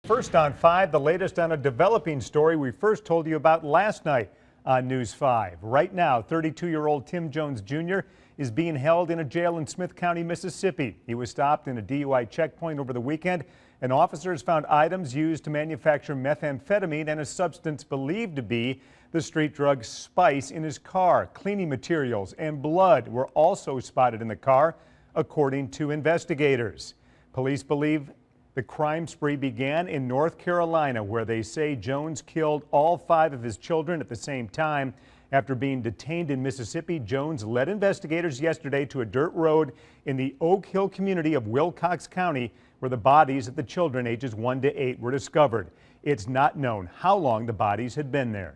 First on 5, the latest on a developing story we first told you about last night on News 5. Right now, 32-year-old Tim Jones Jr. is being held in a jail in Smith County, Mississippi. He was stopped in a DUI checkpoint over the weekend, and officers found items used to manufacture methamphetamine and a substance believed to be the street drug spice in his car. Cleaning materials and blood were also spotted in the car, according to investigators. Police believe the crime spree began in North Carolina, where they say Jones killed all 5 of his children at the same time. After being detained in Mississippi, Jones led investigators yesterday to a dirt road in the Oak Hill community of Wilcox County, where the bodies of the children ages 1 to 8 were discovered. It's not known how long the bodies had been there.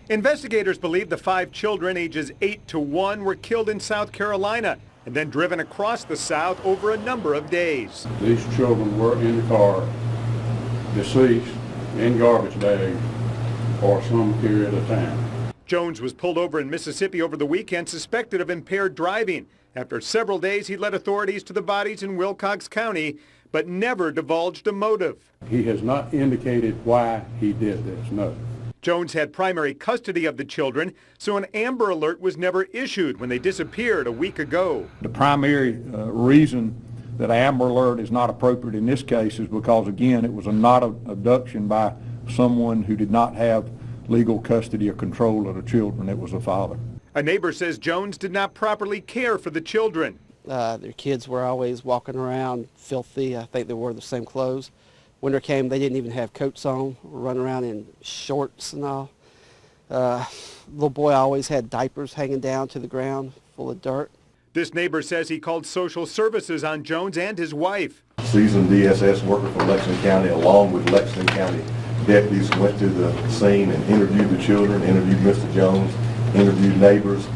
Investigators believe the 5 children ages 8 to 1 were killed in South Carolina and then driven across the South over a number of days. These children were in the car, deceased, in garbage bags for some period of time. Jones was pulled over in Mississippi over the weekend, suspected of impaired driving. After several days, he led authorities to the bodies in Wilcox County, but never divulged a motive. He has not indicated why he did this, no. Jones had primary custody of the children, so an Amber Alert was never issued when they disappeared a week ago. The primary reason that Amber Alert is not appropriate in this case is because, again, it was not an abduction by someone who did not have legal custody or control of the children. It was the father. A neighbor says Jones did not properly care for the children. Their kids were always walking around filthy. I think they wore the same clothes. Winter came, they didn't even have coats on, running around in shorts and all. Little boy always had diapers hanging down to the ground full of dirt. This neighbor says he called social services on Jones and his wife. Seasoned DSS worker from Lexington County, along with Lexington County deputies, went to the scene and interviewed the children, interviewed Mr. Jones, interviewed neighbors.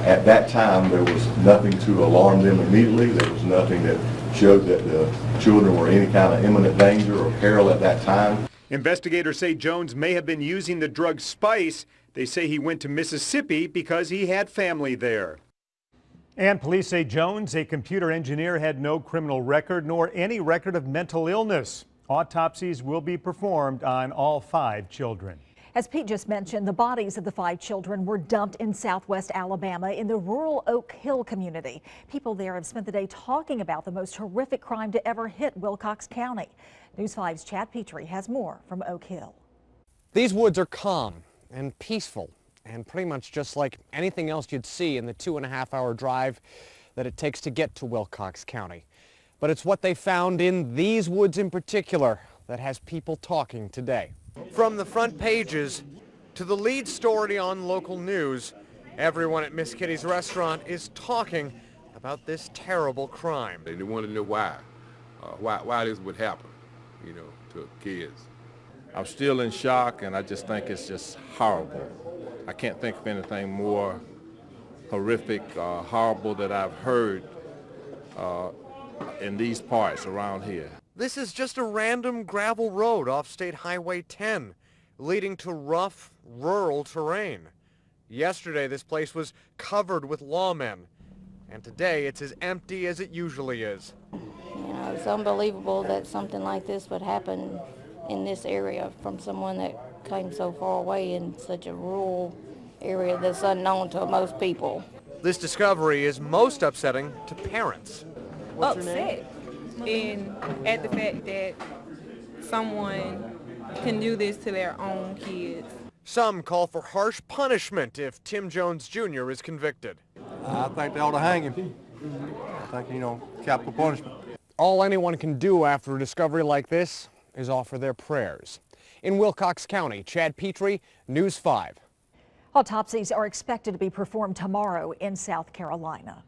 At that time, there was nothing to alarm them immediately. There was nothing that showed that the children were any kind of imminent danger or peril at that time. Investigators say Jones may have been using the drug spice. They say he went to Mississippi because he had family there. And police say Jones, a computer engineer, had no criminal record nor any record of mental illness. Autopsies will be performed on all 5 children. As Pete just mentioned, the bodies of the 5 children were dumped in southwest Alabama in the rural Oak Hill community. People there have spent the day talking about the most horrific crime to ever hit Wilcox County. News 5's Chad Petrie has more from Oak Hill. These woods are calm and peaceful and pretty much just like anything else you'd see in the 2.5-hour drive that it takes to get to Wilcox County. But it's what they found in these woods in particular that has people talking today. From the front pages to the lead story on local news, everyone at Miss Kitty's restaurant is talking about this terrible crime. They want to know why this would happen, to kids. I'm still in shock, and I just think it's just horrible. I can't think of anything more horrific, horrible that I've heard in these parts around here. This is just a random gravel road off State Highway 10, leading to rough, rural terrain. Yesterday, this place was covered with lawmen, and today it's as empty as it usually is. It's unbelievable that something like this would happen in this area from someone that came so far away in such a rural area that's unknown to most people. This discovery is most upsetting to parents. Upset at the fact that someone can do this to their own kids. Some call for harsh punishment if Tim Jones Jr. is convicted. I think they ought to hang him. I think, capital punishment. All anyone can do after a discovery like this is offer their prayers. In Wilcox County, Chad Petrie, News 5. Autopsies are expected to be performed tomorrow in South Carolina.